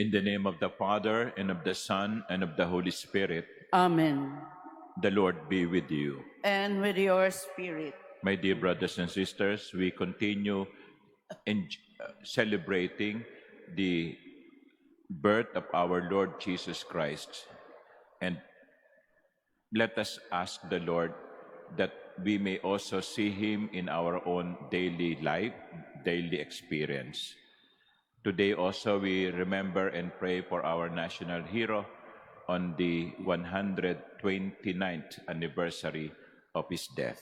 In the name of the Father, and of the Son, and of the Holy Spirit. Amen. The Lord be with you. And with your spirit. My dear brothers and sisters, we continue celebrating the birth of our Lord Jesus Christ. And let us ask the Lord that we may also see Him in our own daily life, daily experience. Today also we remember and pray for our national hero on the 129th anniversary of his death.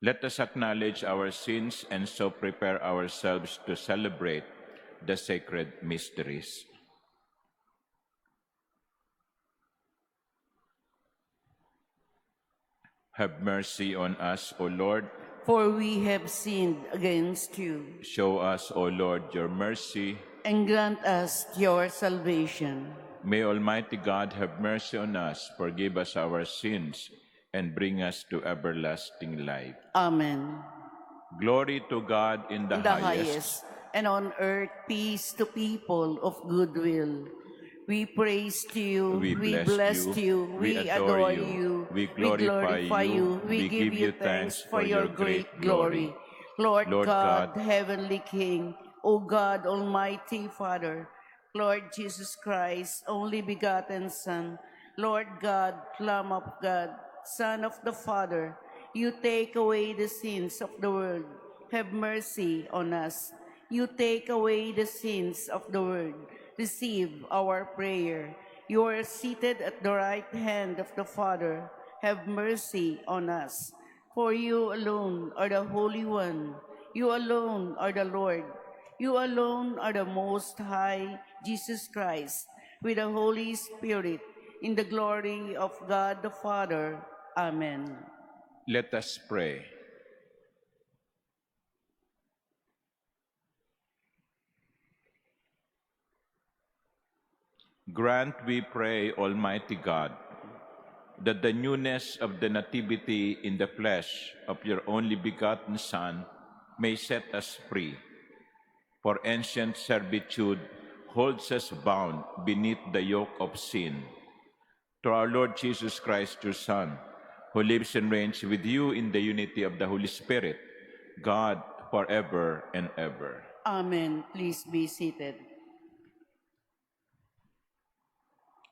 Let us acknowledge our sins and so prepare ourselves to celebrate the sacred mysteries. Have mercy on us, O Lord. For we have sinned against you. Show us, O Lord, your mercy. And grant us your salvation. May Almighty God have mercy on us, forgive us our sins, and bring us to everlasting life. Amen. Glory to God in the highest, and on earth peace to people of good will. We praise you, we bless you, we adore you, we glorify you, we give you thanks for your great glory. Lord God, Heavenly King, O God, Almighty Father, Lord Jesus Christ, only begotten Son, Lord God, Lamb of God, Son of the Father, you take away the sins of the world. Have mercy on us. You take away the sins of the world. Receive our prayer. You are seated at the right hand of the Father. Have mercy on us. For you alone are the Holy One. You alone are the Lord. You alone are the Most High, Jesus Christ, with the Holy Spirit, in the glory of God the Father. Amen. Let us pray. Grant, we pray, Almighty God, that the newness of the nativity in the flesh of your only begotten Son may set us free. For ancient servitude holds us bound beneath the yoke of sin. To our Lord Jesus Christ, your Son, who lives and reigns with you in the unity of the Holy Spirit, God, forever and ever. Amen. Please be seated.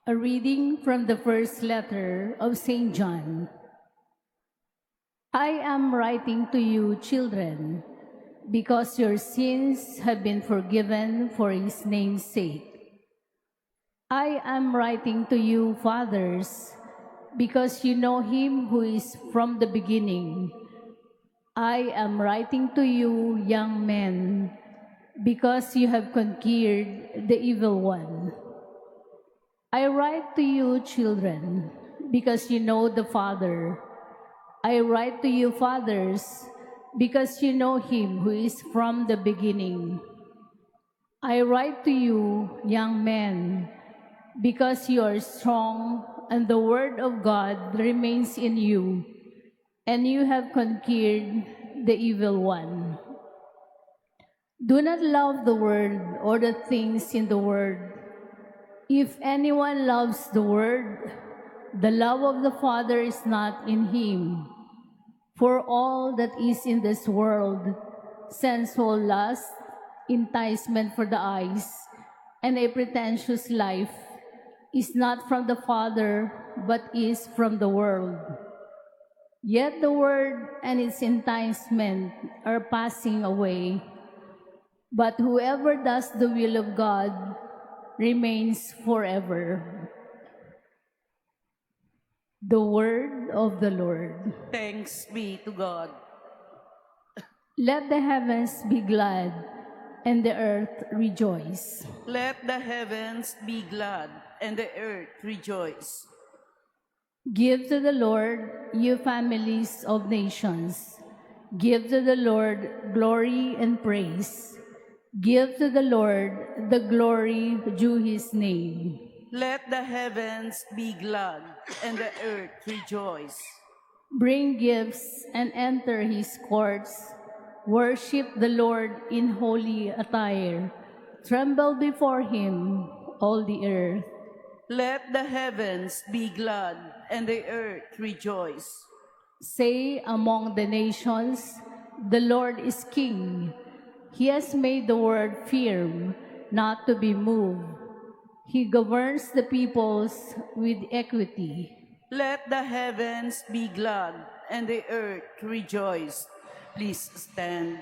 A reading from the first letter of St. John. I am writing to you, children, because your sins have been forgiven for his name's sake. I am writing to you, fathers, because you know him who is from the beginning. I am writing to you, young men, because you have conquered the evil one. I write to you, children, because you know the Father. I write to you, fathers, because you know him who is from the beginning. I write to you, young men, because you are strong and the word of God remains in you, and you have conquered the evil one. Do not love the world or the things in the world. If anyone loves the world, the love of the Father is not in him. For all that is in this world, sensual lust, enticement for the eyes, and a pretentious life, is not from the Father, but is from the world. Yet the world and its enticement are passing away. But whoever does the will of God remains forever. The word of the Lord. Thanks be to God. Let the heavens be glad and the earth rejoice. Let the heavens be glad and the earth rejoice. Give to the Lord, you families of nations. Give to the Lord glory and praise. Give to the Lord the glory due his name. Let the heavens be glad and the earth rejoice. Bring gifts and enter his courts. Worship the Lord in holy attire. Tremble before him, all the earth. Let the heavens be glad and the earth rejoice. Say among the nations, the Lord is king. He has made the world firm, not to be moved. He governs the peoples with equity. Let the heavens be glad and the earth rejoice. Please stand.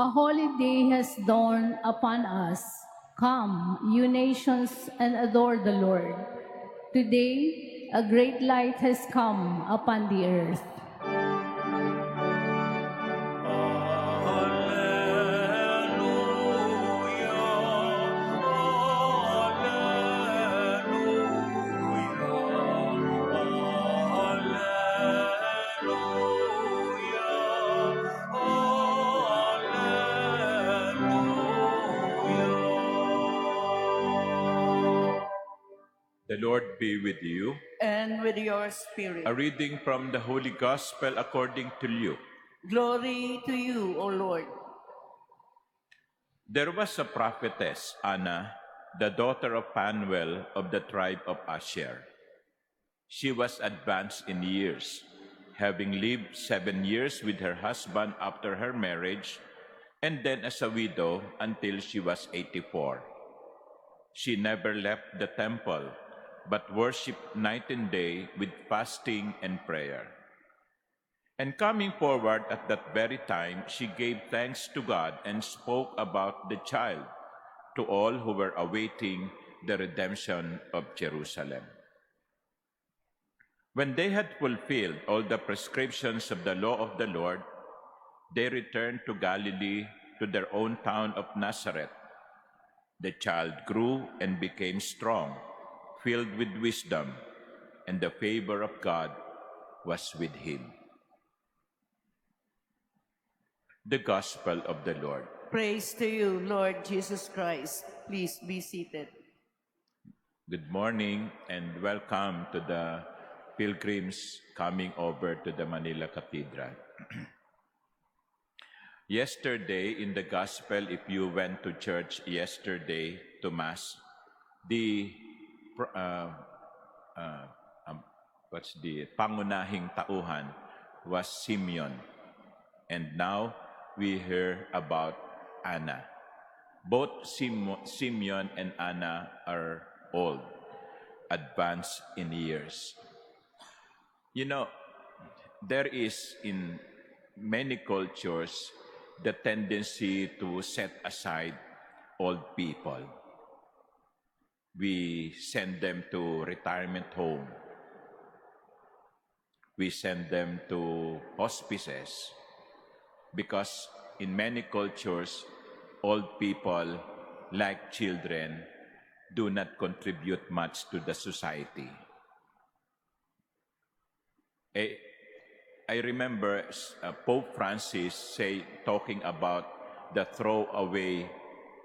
A holy day has dawned upon us. Come, you nations, and adore the Lord. Today, a great light has come upon the earth. The Lord be with you. And with your spirit. A reading from the Holy Gospel according to Luke. Glory to you, O Lord. There was a prophetess, Anna, the daughter of Phanuel of the tribe of Asher. She was advanced in years, having lived 7 years with her husband after her marriage, and then as a widow until she was 84. She never left the temple, but worshipped night and day with fasting and prayer. And coming forward at that very time, she gave thanks to God and spoke about the child to all who were awaiting the redemption of Jerusalem. When they had fulfilled all the prescriptions of the law of the Lord, they returned to Galilee, to their own town of Nazareth. The child grew and became strong, filled with wisdom, and the favor of God was with him. The Gospel of the Lord. Praise to you, Lord Jesus Christ. Please be seated. Good morning and welcome to the pilgrims coming over to the Manila Cathedral. Yesterday in the Gospel, if you went to church yesterday to Mass, the pangunahing tauhan was Simeon. And now we hear about Anna. Both Simeon and Anna are old, advanced in years. You know, there is in many cultures the tendency to set aside old people. We send them to retirement home. We send them to hospices because in many cultures, old people, like children, do not contribute much to the society. I remember Pope Francis talking about the throwaway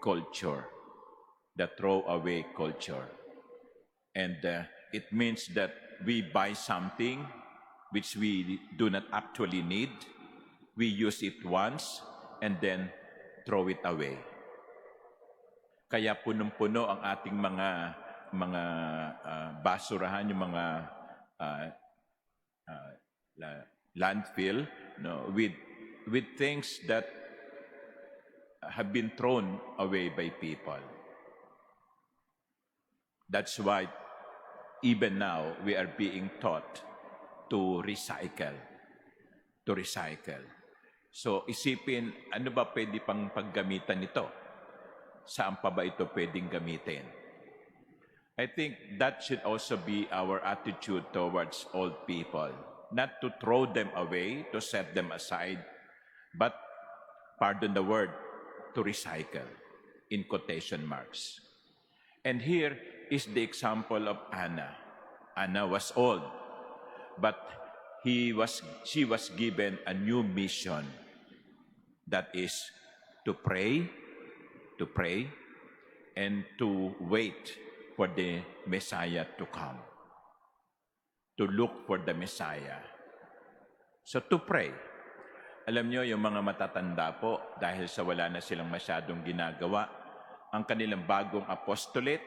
culture. The throwaway culture. And it means that we buy something which we do not actually need. We use it once and then throw it away. Kaya punong-puno ang ating mga basurahan, yung mga landfill, no, with things that have been thrown away by people. That's why even now we are being taught to recycle. To recycle. So isipin, ano ba pwede pang paggamitan nito? Saan pa ba ito pwedeng gamitin? I think that should also be our attitude towards old people. Not to throw them away, to set them aside, but, pardon the word, to recycle, in quotation marks. And here is the example of Anna. Anna was old, but she was given a new mission. That is to pray, and to wait for the Messiah to come. To look for the Messiah. So to pray. Alam nyo, yung mga matatanda po, dahil sa wala na silang masyadong ginagawa, ang kanilang bagong apostolate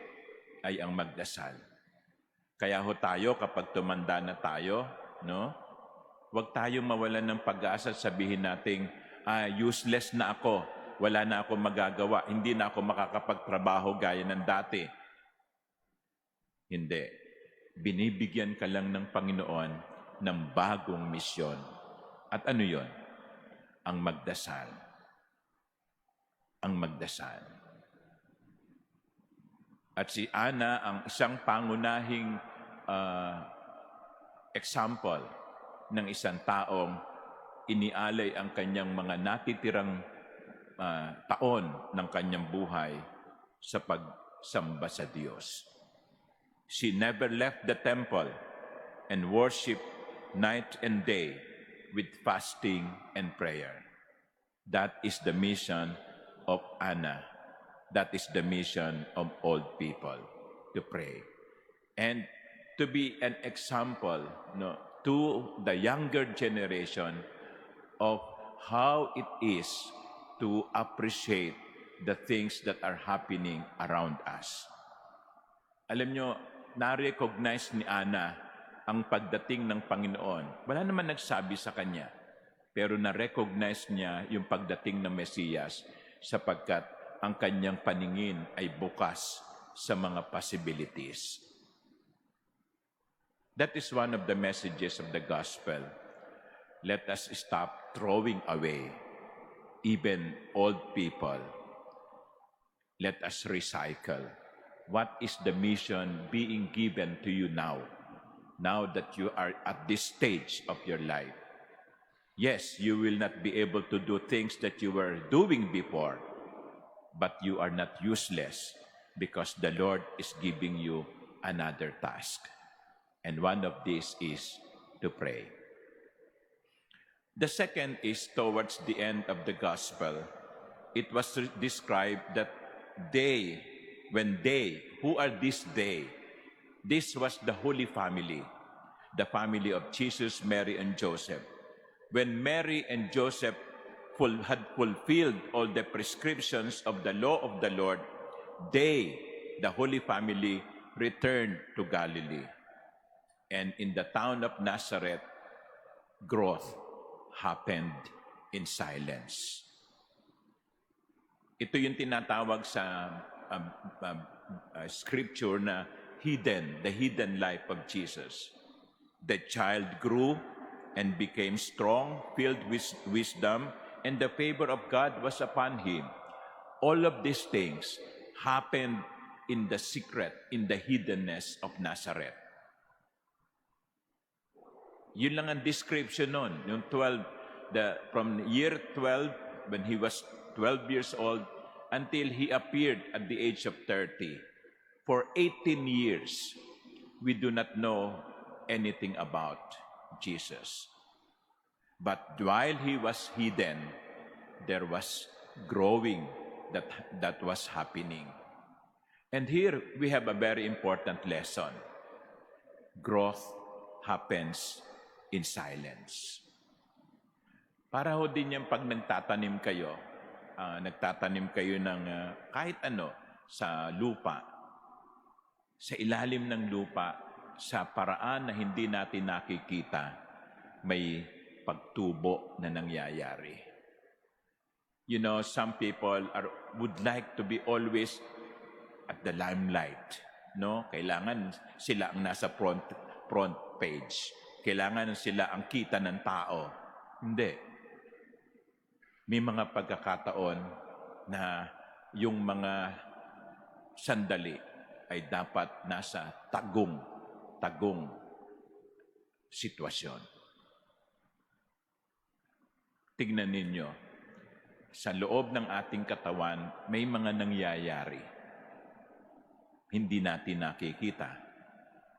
ay ang magdasal. Kaya ho tayo, kapag tumanda na tayo, no, huwag tayong mawalan ng pag-asa at sabihin nating, useless na ako, wala na ako magagawa, hindi na ako makakapagtrabaho gaya ng dati. Hindi. Binibigyan ka lang ng Panginoon ng bagong misyon. At ano yon? Ang magdasal. Ang magdasal. At si Ana, ang isang pangunahing example ng isang taong inialay ang kanyang mga natitirang taon ng kanyang buhay sa pagsamba sa Diyos. She never left the temple and worshiped night and day with fasting and prayer. That is the mission of Anna. That is the mission of old people, to pray. And to be an example, to the younger generation of how it is to appreciate the things that are happening around us. Alam nyo, na-recognize ni Ana ang pagdating ng Panginoon. Wala naman nagsabi sa kanya, pero na-recognize niya yung pagdating ng Mesiyas sapagkat ang kanyang paningin ay bukas sa mga possibilities. That is one of the messages of the gospel. Let us stop throwing away even old people. Let us recycle. What is the mission being given to you now that you are at this stage of your life? Yes, you will not be able to do things that you were doing before, but you are not useless because the Lord is giving you another task. And one of these is to pray. The second is towards the end of the gospel. It was described that who are this they? This was the Holy Family, the family of Jesus, Mary, and Joseph. When Mary and Joseph had fulfilled all the prescriptions of the law of the Lord, they, the Holy Family, returned to Galilee. And in the town of Nazareth, growth happened in silence. Ito yung tinatawag sa scripture na the hidden life of Jesus. The child grew and became strong, filled with wisdom, and the favor of God was upon him. All of these things happened in the secret, in the hiddenness of Nazareth. Yun lang ang description nun. Yung from year 12, when he was 12 years old, until he appeared at the age of 30. For 18 years, we do not know anything about Jesus. But while he was hidden, there was growing that was happening. And here we have a very important lesson. Growth happens in silence. Para ho din yung pag nagtatanim kayo ng kahit ano sa lupa, sa ilalim ng lupa, sa paraan na hindi natin nakikita, may pagtubo na nangyayari. You know, some people would like to be always at the limelight. No? Kailangan sila ang nasa front page. Kailangan sila ang kita ng tao. Hindi. May mga pagkakataon na yung mga sandali ay dapat nasa tagong sitwasyon. Tignan ninyo, sa loob ng ating katawan, may mga nangyayari. hindi natin nakikita.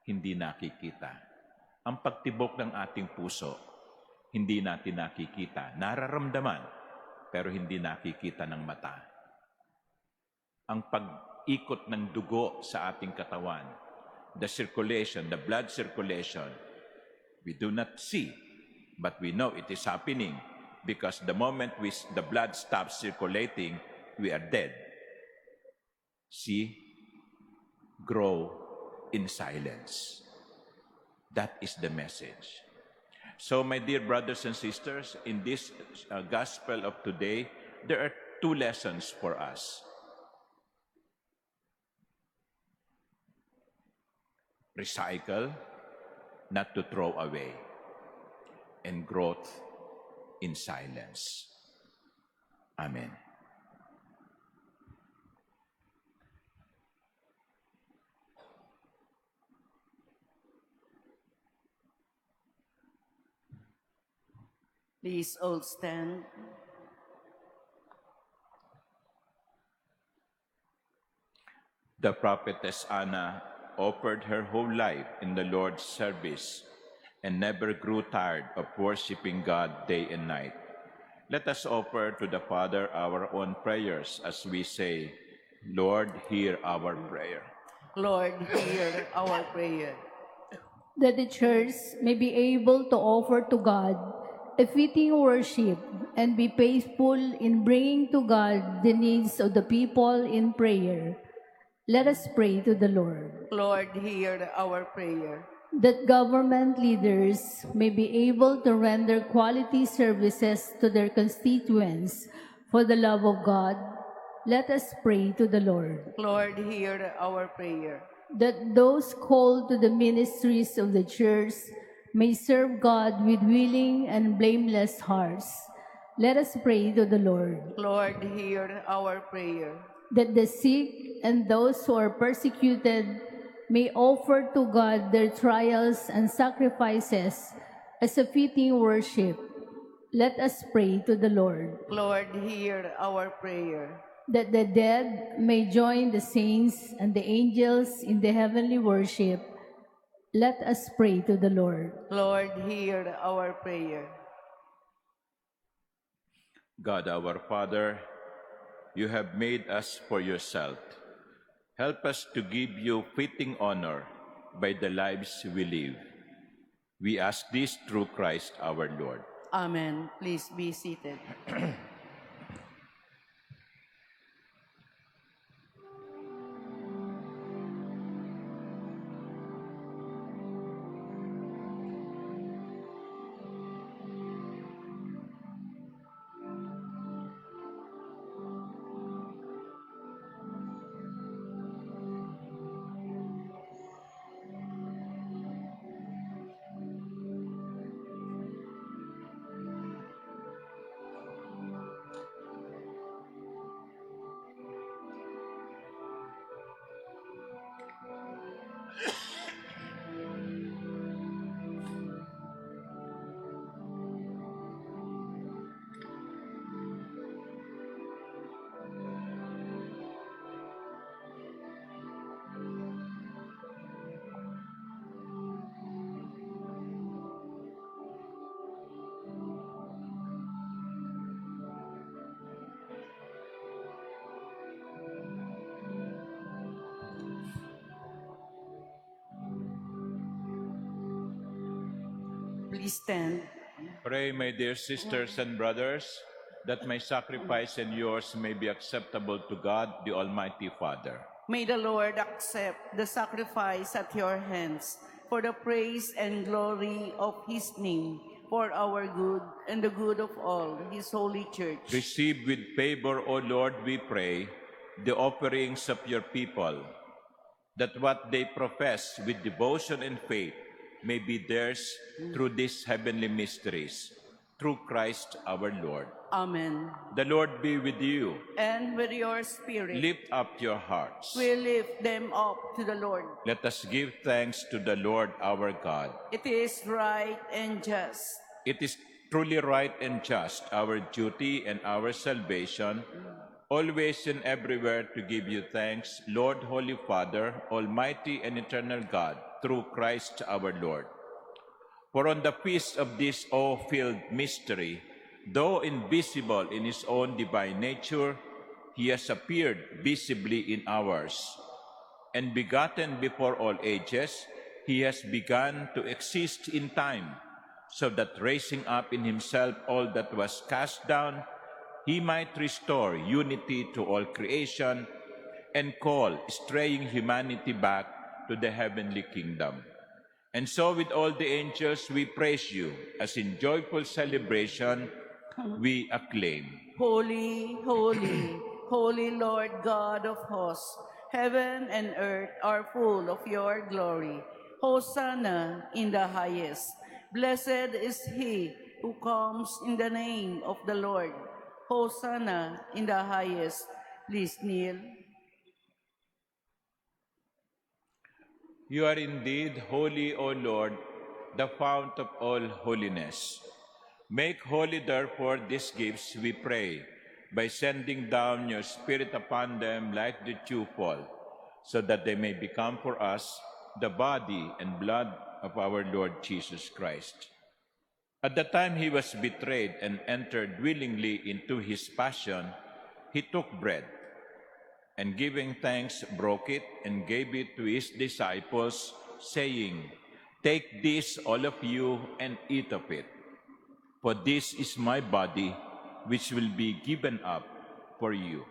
Hindi nakikita. Ang pagtibok ng ating puso, hindi natin nakikita. Nararamdaman, pero hindi nakikita ng mata. Ang pag-ikot ng dugo sa ating katawan, the circulation, the blood circulation, we do not see, but we know it is happening because the moment the blood stops circulating, we are dead. See, grow in silence. That is the message. So, my dear brothers and sisters, in this gospel of today, there are two lessons for us. Recycle, not to throw away, and growth in silence. Amen. Please all stand. The prophetess Anna offered her whole life in the Lord's service and never grew tired of worshiping God day and night. Let us offer to the Father our own prayers as we say, Lord, hear our prayer. Lord, hear our prayer. That the Church may be able to offer to God a fitting worship and be faithful in bringing to God the needs of the people in prayer. Let us pray to the Lord. Lord, hear our prayer. That government leaders may be able to render quality services to their constituents for the love of God. Let us pray to the Lord. Lord, hear our prayer. That those called to the ministries of the Church may serve God with willing and blameless hearts. Let us pray to the Lord. Lord, hear our prayer. That the sick and those who are persecuted may offer to God their trials and sacrifices as a fitting worship. Let us pray to the Lord. Lord, hear our prayer. That the dead may join the saints and the angels in the heavenly worship. Let us pray to the Lord. Lord, hear our prayer. God our Father, you have made us for yourself. Help us to give you fitting honor by the lives we live. We ask this through Christ our Lord. Amen. Please be seated. Please stand. Pray, my dear sisters and brothers, that my sacrifice and yours may be acceptable to God, the Almighty Father. May the Lord accept the sacrifice at your hands for the praise and glory of his name, for our good and the good of all his holy church. Receive with favor, O Lord, we pray, the offerings of your people, that what they profess with devotion and faith may be theirs through these heavenly mysteries, through Christ our Lord. Amen. The Lord be with you. And with your spirit, Lift up your hearts. we lift them up to the Lord. Let us give thanks to the Lord our God. It is right and just. It is truly right and just, our duty and our salvation, always and everywhere to give you thanks, Lord, Holy Father, Almighty and eternal God, through Christ our Lord. For on the feast of this awe-filled mystery, though invisible in his own divine nature, he has appeared visibly in ours. And begotten before all ages, he has begun to exist in time, so that raising up in himself all that was cast down, he might restore unity to all creation and call straying humanity back to the heavenly kingdom. And so with all the angels we praise you, as in joyful celebration we acclaim. Holy, holy, holy Lord God of hosts, heaven and earth are full of your glory. Hosanna in the highest. Blessed is he who comes in the name of the Lord. Hosanna in the highest. Please kneel. You are indeed holy, O Lord, the fount of all holiness. Make holy, therefore, these gifts, we pray, by sending down your Spirit upon them like the dewfall, so that they may become for us the body and blood of our Lord Jesus Christ. At the time he was betrayed and entered willingly into his passion, he took bread, and giving thanks, broke it and gave it to his disciples, saying, "Take this, all of you, and eat of it. For this is my body, which will be given up for you."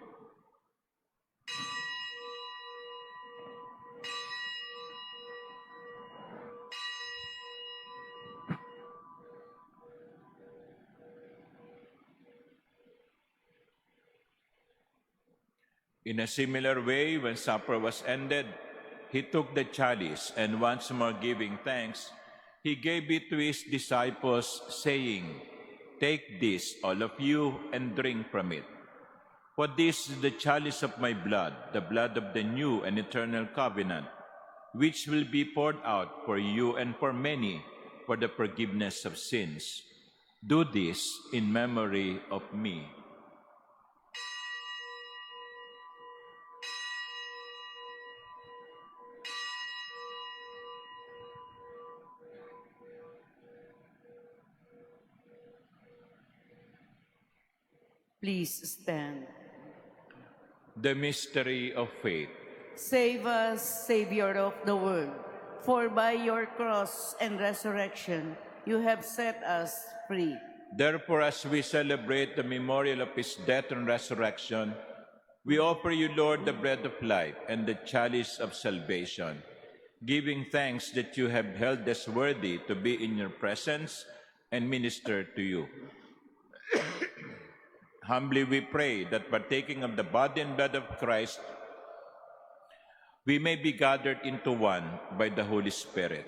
In a similar way, when supper was ended, he took the chalice, and once more giving thanks, he gave it to his disciples, saying, "Take this, all of you, and drink from it. For this is the chalice of my blood, the blood of the new and eternal covenant, which will be poured out for you and for many for the forgiveness of sins. Do this in memory of me." Please stand. The mystery of faith. Save us, Savior of the world, for by your cross and resurrection you have set us free. Therefore, as we celebrate the memorial of his death and resurrection, we offer you, Lord, the bread of life and the chalice of salvation, giving thanks that you have held us worthy to be in your presence and minister to you. Humbly we pray that partaking of the body and blood of Christ, we may be gathered into one by the Holy Spirit.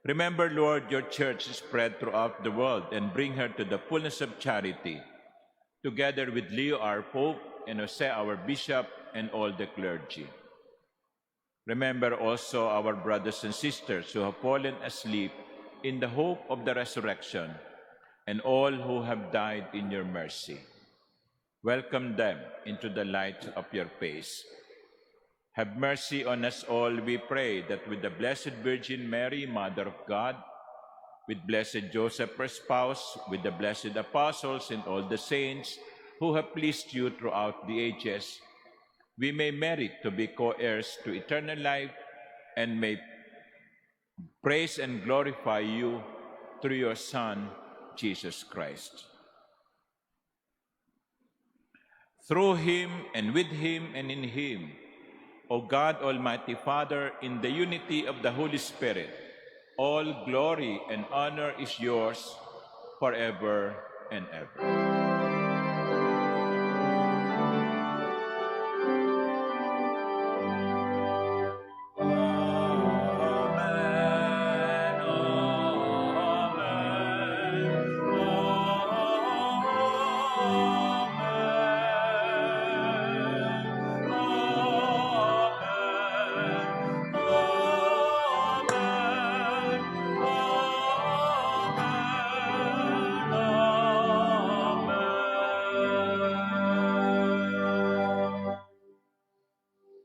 Remember, Lord, your church spread throughout the world and bring her to the fullness of charity, together with Leo, our Pope, and Jose, our Bishop, and all the clergy. Remember also our brothers and sisters who have fallen asleep in the hope of the resurrection, and all who have died in your mercy. Welcome them into the light of your face. Have mercy on us all, we pray, that with the Blessed Virgin Mary, Mother of God, with blessed Joseph, her spouse, with the blessed apostles and all the saints who have pleased you throughout the ages, we may merit to be co-heirs to eternal life and may praise and glorify you through your Son, Jesus Christ. Through him and with him and in him, O God, Almighty Father, in the unity of the Holy Spirit, all glory and honor is yours forever and ever.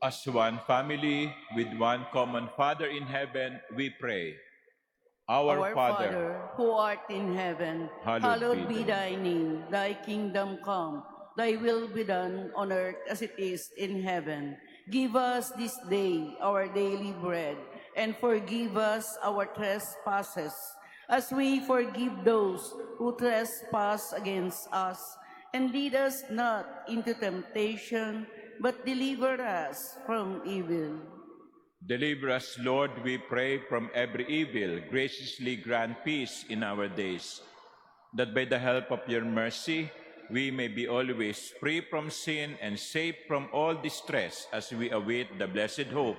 As one family with one common Father in heaven, we pray. Our Father, who art in heaven, hallowed be thy name. Thy kingdom come, thy will be done on earth as it is in heaven. Give us this day our daily bread, and forgive us our trespasses, as we forgive those who trespass against us. And lead us not into temptation, but deliver us from evil. deliver us, Lord, we pray, from every evil. Graciously grant peace in our days, that by the help of your mercy, we may be always free from sin and safe from all distress as we await the blessed hope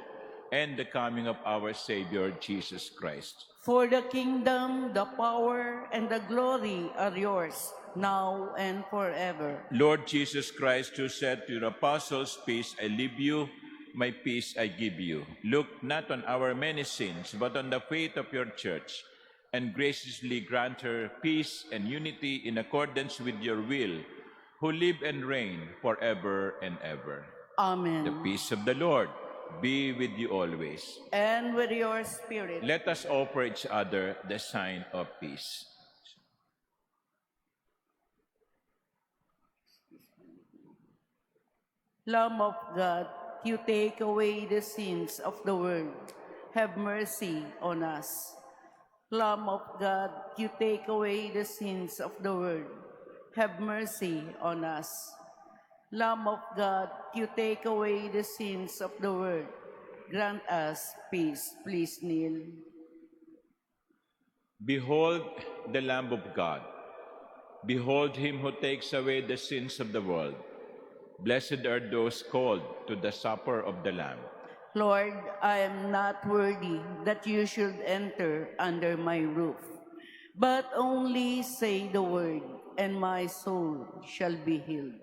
and the coming of our Savior, Jesus Christ. For the kingdom, the power, and the glory are yours, now and forever. Lord Jesus Christ, who said to your apostles, "Peace I leave you, my peace I give you," look not on our many sins, but on the faith of your church, and graciously grant her peace and unity in accordance with your will, who live and reign forever and ever. Amen. The peace of the Lord be with you always. And with your spirit. Let us offer each other the sign of peace. Lamb of God, you take away the sins of the world. Have mercy on us. Lamb of God, you take away the sins of the world. Have mercy on us. Lamb of God, you take away the sins of the world. Grant us peace. Please kneel. Behold the Lamb of God. Behold him who takes away the sins of the world. Blessed are those called to the supper of the Lamb. Lord, I am not worthy that you should enter under my roof, but only say the word, and my soul shall be healed.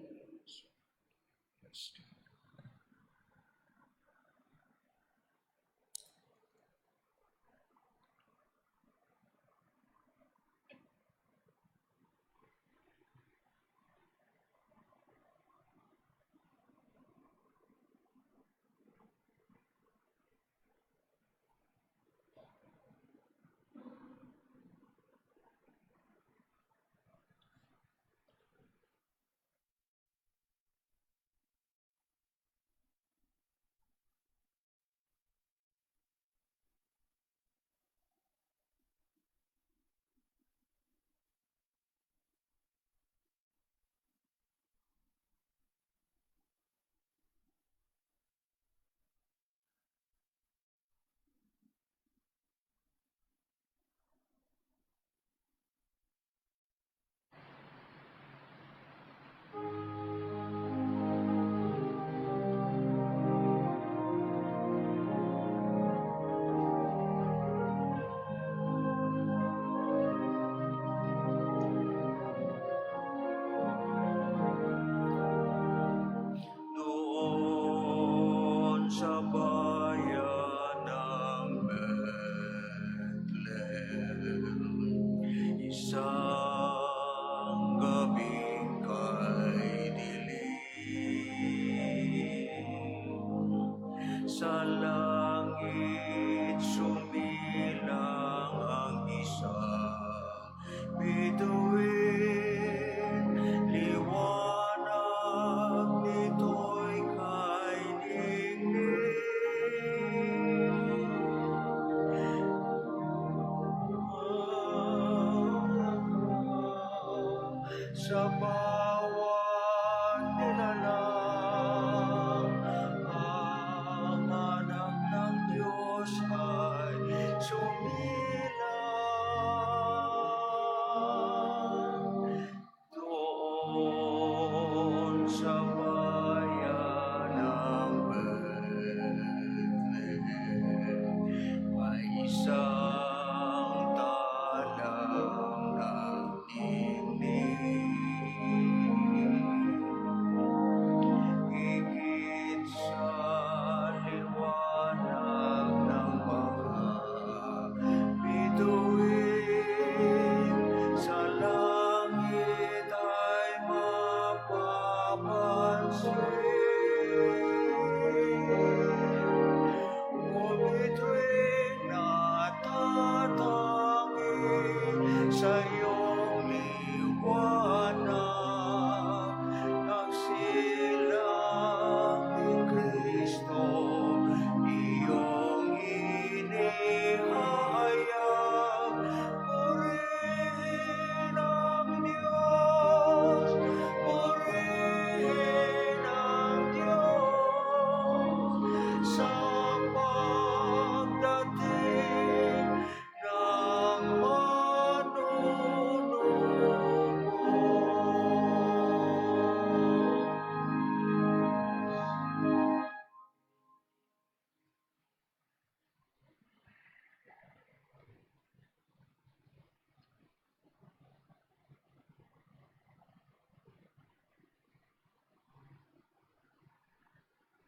Doon sa bayan ng Bethlehem, isang gabing kay dilim, sa langit sumilang ang isang bituin, liwanag nito'y kay digdig. Sa bawat nilalang, ang anak ng Diyos ay sumilang. Doon sa bayan ng Bethlehem, may isang talang nagdinig.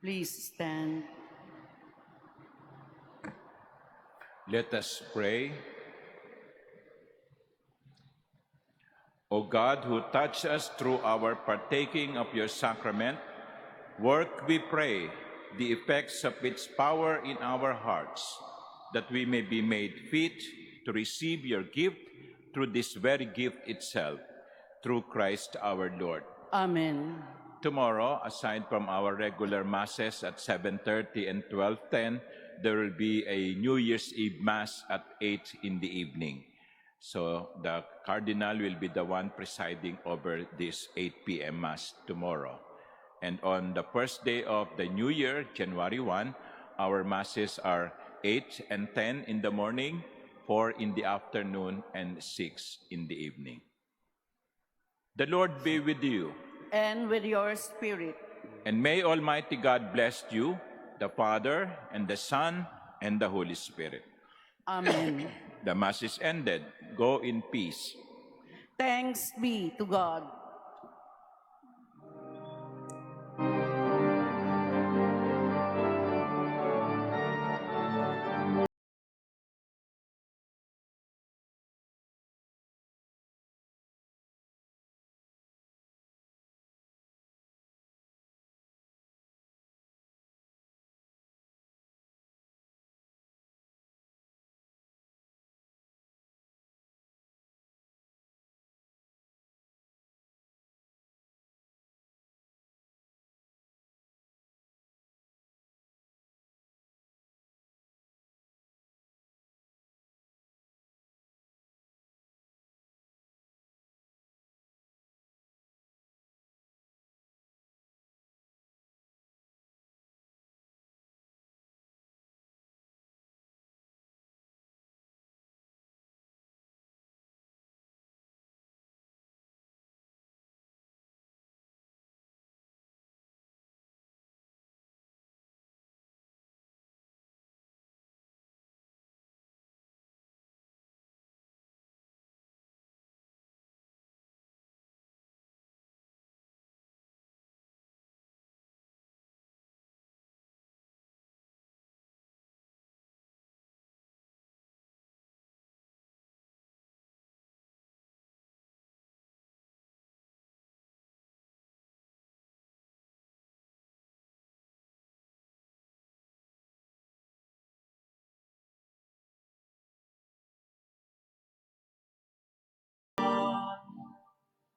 Please stand. Let us pray. O God, who touch us through our partaking of your sacrament, work, we pray, the effects of its power in our hearts, that we may be made fit to receive your gift through this very gift itself, through Christ our Lord. Amen. Tomorrow, aside from our regular masses at 7:30 and 12:10, there will be a New Year's Eve Mass at 8 in the evening. So the Cardinal will be the one presiding over this 8 p.m. Mass tomorrow. And on the first day of the New Year, January 1, our Masses are 8 and 10 in the morning, 4 in the afternoon, and 6 in the evening. The Lord be with you. And with your spirit. And may Almighty God bless you, the Father, and the Son, and the Holy Spirit. Amen. The Mass is ended. Go in peace. Thanks be to God.